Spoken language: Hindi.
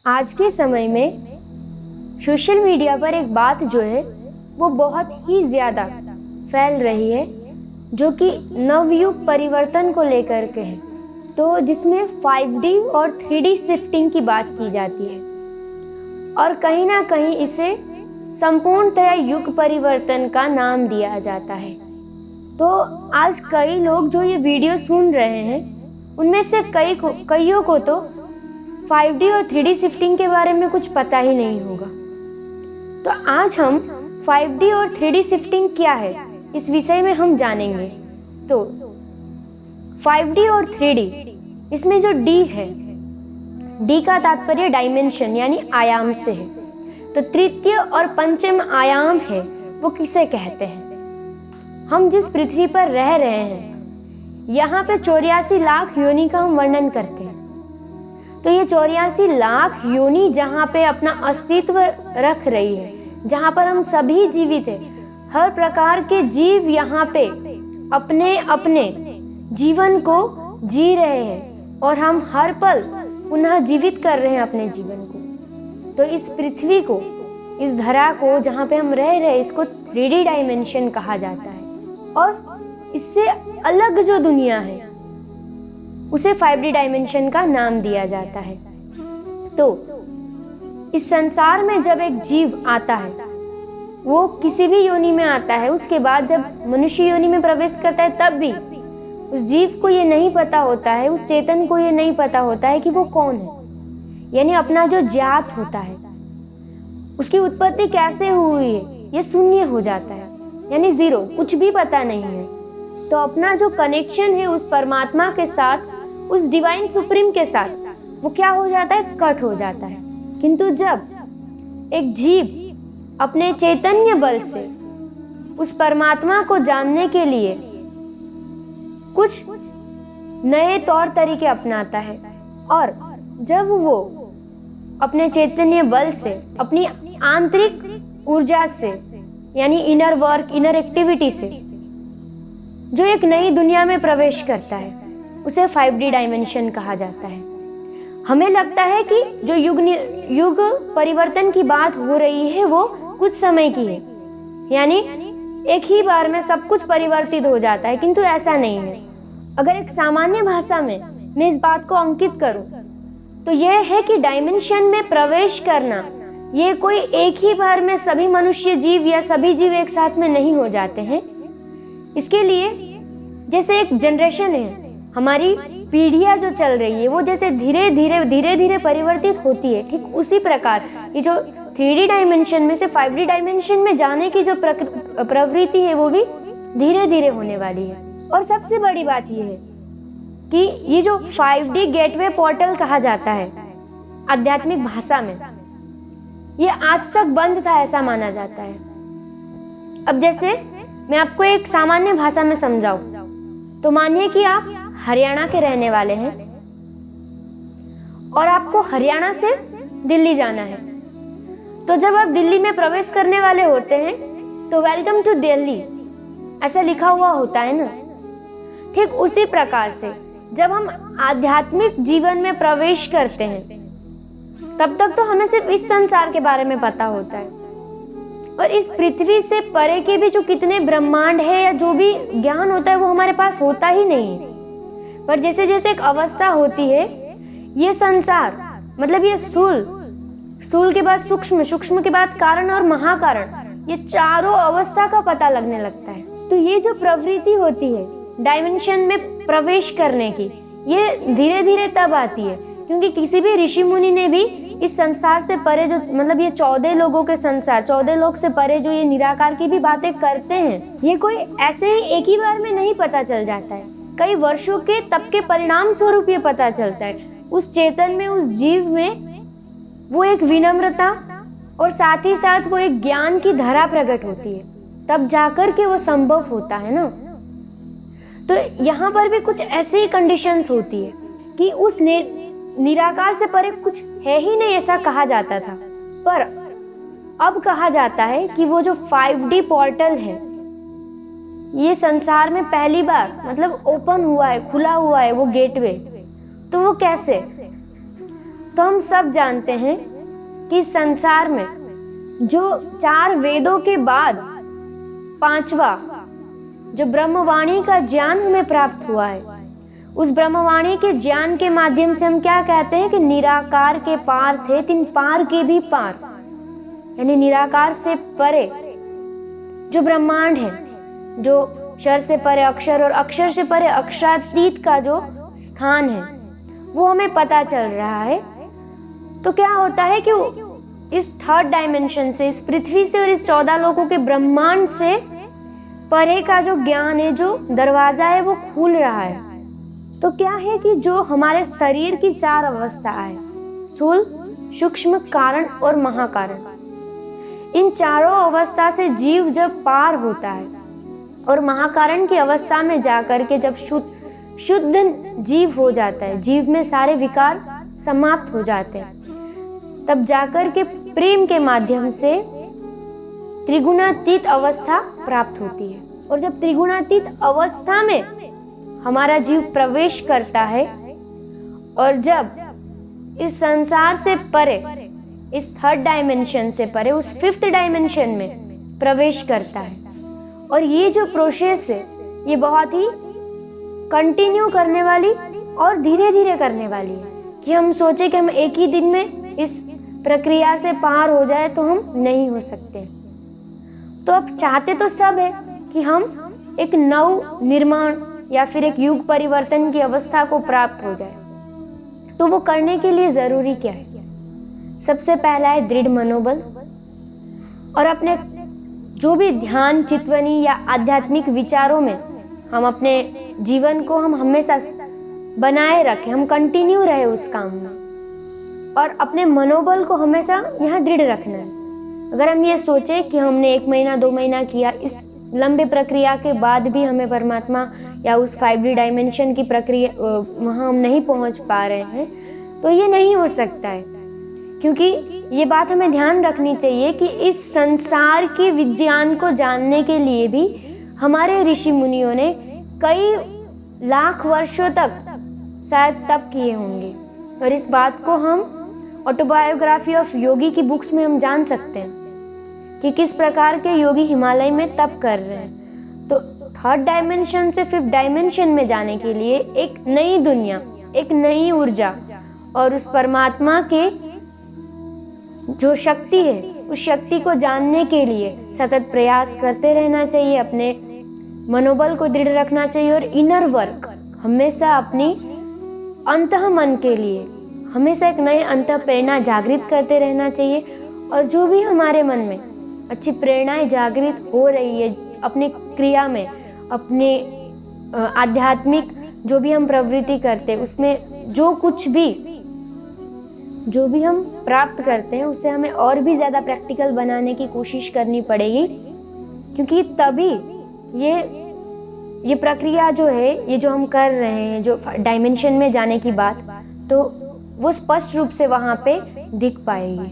आज के समय में सोशल मीडिया पर एक बात जो है वो बहुत ही ज़्यादा फैल रही है, जो कि नवयुग परिवर्तन को लेकर के है। तो जिसमें 5D और 3D शिफ्टिंग की बात की जाती है और कहीं ना कहीं इसे संपूर्णतः युग परिवर्तन का नाम दिया जाता है। तो आज कई लोग जो ये वीडियो सुन रहे हैं उनमें से कईयों को तो 5D और 3D शिफ्टिंग के बारे में कुछ पता ही नहीं होगा। तो आज हम 5D और 3D शिफ्टिंग क्या है इस विषय में हम जानेंगे। तो 5D और 3D, इसमें जो D है, D का तात्पर्य डायमेंशन यानी आयाम से है। तो तृतीय और पंचम आयाम है वो किसे कहते हैं? हम जिस पृथ्वी पर रह रहे हैं यहाँ पे 84 लाख योनि का हम वर्णन करते हैं। तो ये 84 लाख योनि जहाँ पे अपना अस्तित्व रख रही है, जहाँ पर हम सभी जीवित हैं, हर प्रकार के जीव यहाँ पे अपने अपने जीवन को जी रहे हैं और हम हर पल पुनः जीवित कर रहे हैं अपने जीवन को। तो इस पृथ्वी को, इस धरा को जहाँ पे हम रह रहे हैं, इसको 3D डायमेंशन कहा जाता है और इससे अलग जो दुनिया है उसे 5D डायमेंशन का नाम दिया जाता है। तो इस संसार में जब एक जीव आता है, वो किसी भी योनि में आता है, उसके बाद जब मनुष्य योनि में प्रवेश करता है तब भी उस जीव को ये नहीं पता होता है, उस चेतन को ये नहीं पता होता है कि वो कौन है। यानी अपना जो जात होता है, उसकी उत्पत्ति कैसे हुई है, ये शून्य हो जाता है, यानी जीरो, कुछ भी पता नहीं है। तो अपना जो कनेक्शन है उस परमात्मा के साथ, उस डिवाइन सुप्रीम के साथ, वो क्या हो जाता है? कट हो जाता है। किंतु जब एक जीव अपने चैतन्य बल से उस परमात्मा को जानने के लिए कुछ नए तौर तरीके अपनाता है और जब वो अपने चैतन्य बल से, अपनी आंतरिक ऊर्जा से, यानी इनर वर्क, इनर एक्टिविटी से जो एक नई दुनिया में प्रवेश करता है, उसे 5D डायमेंशन कहा जाता है। हमें लगता है कि जो युग परिवर्तन की बात हो रही है वो कुछ समय की है, यानी एक ही बार में सब कुछ परिवर्तित हो जाता है, किंतु ऐसा नहीं है। अगर एक सामान्य भाषा में मैं इस बात को अंकित करूं तो यह है कि डायमेंशन में प्रवेश करना ये कोई एक ही बार में सभी मनुष्य जीव या सभी जीव एक साथ में नहीं हो जाते हैं। इसके लिए जैसे एक जनरेशन है, हमारी पीढ़ियां जो चल रही है वो जैसे धीरे धीरे परिवर्तित होती है, ठीक उसी प्रकार ये जो 3D डायमेंशन में से 5D डायमेंशन में जाने की जो प्रवृत्ति है वो भी धीरे धीरे होने वाली है। और सबसे बड़ी बात ये है कि ये जो 5D गेटवे पोर्टल कहा जाता है आध्यात्मिक भाषा में, ये आज तक बंद था ऐसा माना जाता है। अब जैसे मैं आपको एक सामान्य भाषा में समझाऊं तो मानिए कि आप हरियाणा के रहने वाले हैं और आपको हरियाणा से दिल्ली जाना है। तो जब आप दिल्ली में प्रवेश करने वाले होते हैं तो वेलकम टू दिल्ली ऐसा लिखा हुआ होता है ना। ठीक उसी प्रकार से जब हम आध्यात्मिक जीवन में प्रवेश करते हैं तब तक तो हमें सिर्फ इस संसार के बारे में पता होता है और इस पृथ्वी से परे के भी जो कितने ब्रह्मांड है या जो भी ज्ञान होता है वो हमारे पास होता ही नहीं है। पर जैसे जैसे एक अवस्था होती है, ये संसार मतलब ये स्थूल के बाद सूक्ष्म, सूक्ष्म के बाद कारण और महाकारण, ये चारों अवस्था का पता लगने लगता है। तो ये जो प्रवृत्ति होती है डायमेंशन में प्रवेश करने की, ये धीरे धीरे तब आती है क्योंकि किसी भी ऋषि मुनि ने भी इस संसार से परे जो मतलब ये 14 लोगों के संसार, 14 लोग से परे जो ये निराकार की भी बातें करते हैं, ये कोई ऐसे ही एक ही बार में नहीं पता चल जाता है। कई वर्षों के तप के परिणाम स्वरूप ये पता चलता है। उस चेतन में, उस जीव में वो एक विनम्रता और साथ ही साथ वो एक ज्ञान की धारा प्रकट होती है, तब जाकर के वो संभव होता है ना। तो यहाँ पर भी कुछ ऐसी ही कंडीशंस होती है कि उस निराकार से परे कुछ है ही नहीं ऐसा कहा जाता था, पर अब कहा जाता है कि वो जो 5D पोर्टल है ये संसार में पहली बार मतलब ओपन हुआ है, खुला हुआ है वो गेटवे। तो वो कैसे? तो हम सब जानते हैं कि संसार में जो 4 वेदों के बाद 5वां जो ब्रह्मवाणी का ज्ञान हमें प्राप्त हुआ है, उस ब्रह्मवाणी के ज्ञान के माध्यम से हम क्या कहते हैं कि निराकार के पार थे तिन पार के भी पार, यानी निराकार से परे जो ब्रह्मांड है, जो क्षर से परे अक्षर और अक्षर से परे अक्षरातीत का जो स्थान है, वो हमें पता चल रहा है। तो क्या होता है कि इस 3rd डायमेंशन से, इस पृथ्वी से और इस 14 लोकों के ब्रह्मांड से परे का जो ज्ञान है, जो दरवाजा है, वो खुल रहा है। तो क्या है कि जो हमारे शरीर की 4 अवस्था है, स्थूल, सूक्ष्म, कारण और महाकारण, इन चारों अवस्था से जीव जब पार होता है और महाकारण की अवस्था में जाकर के जब शुद्ध जीव हो जाता है, जीव में सारे विकार समाप्त हो जाते हैं, तब जाकर के प्रेम के माध्यम से त्रिगुणातीत अवस्था प्राप्त होती है। और जब त्रिगुणातीत अवस्था में हमारा जीव प्रवेश करता है और जब इस संसार से परे, इस 3rd डायमेंशन से परे उस 5th डायमेंशन में प्रवेश करता है, और ये जो प्रोसेस है ये बहुत ही कंटिन्यू करने वाली और धीरे धीरे करने वाली है कि हम सोचे कि हम एक ही दिन में इस प्रक्रिया से पार हो जाए, तो हम नहीं हो सकते। तो अब चाहते तो सब है कि हम एक नव निर्माण या फिर एक युग परिवर्तन की अवस्था को प्राप्त हो जाए। तो वो करने के लिए जरूरी क्या है? सबसे पहला है दृढ़ मनोबल, और अपने जो भी ध्यान, चितवनी या आध्यात्मिक विचारों में हम अपने जीवन को हम हमेशा बनाए रखें, हम कंटिन्यू रहे उस काम में, और अपने मनोबल को हमेशा यहाँ दृढ़ रखना है। अगर हम ये सोचे कि हमने 1 महीना 2 महीना किया, इस लंबे प्रक्रिया के बाद भी हमें परमात्मा या उस 5D डायमेंशन की प्रक्रिया वहाँ हम नहीं पहुँच पा रहे हैं, तो ये नहीं हो सकता है। क्योंकि ये बात हमें ध्यान रखनी चाहिए कि इस संसार के विज्ञान को जानने के लिए भी हमारे ऋषि मुनियों ने कई लाख वर्षों तक शायद तप किए होंगे, और इस बात को हम ऑटोबायोग्राफी ऑफ योगी की बुक्स में हम जान सकते हैं कि किस प्रकार के योगी हिमालय में तप कर रहे हैं। तो 3rd डायमेंशन से 5th डायमेंशन में जाने के लिए एक नई दुनिया, एक नई ऊर्जा और उस परमात्मा के जो शक्ति है, उस शक्ति को जानने के लिए सतत प्रयास करते रहना चाहिए, अपने मनोबल को दृढ़ रखना चाहिए, और इनर वर्क हमेशा अपनी अंतः मन के लिए हमेशा एक नए अंतः प्रेरणा जागृत करते रहना चाहिए। और जो भी हमारे मन में अच्छी प्रेरणाएं जागृत हो रही है अपनी क्रिया में, अपने आध्यात्मिक जो भी हम प्रवृत्ति करते हैं, उसमें जो भी हम प्राप्त करते हैं उससे हमें और भी ज़्यादा प्रैक्टिकल बनाने की कोशिश करनी पड़ेगी, क्योंकि तभी ये प्रक्रिया जो है, ये जो हम कर रहे हैं, जो डायमेंशन में जाने की बात, तो वो स्पष्ट रूप से वहाँ पे दिख पाएगी।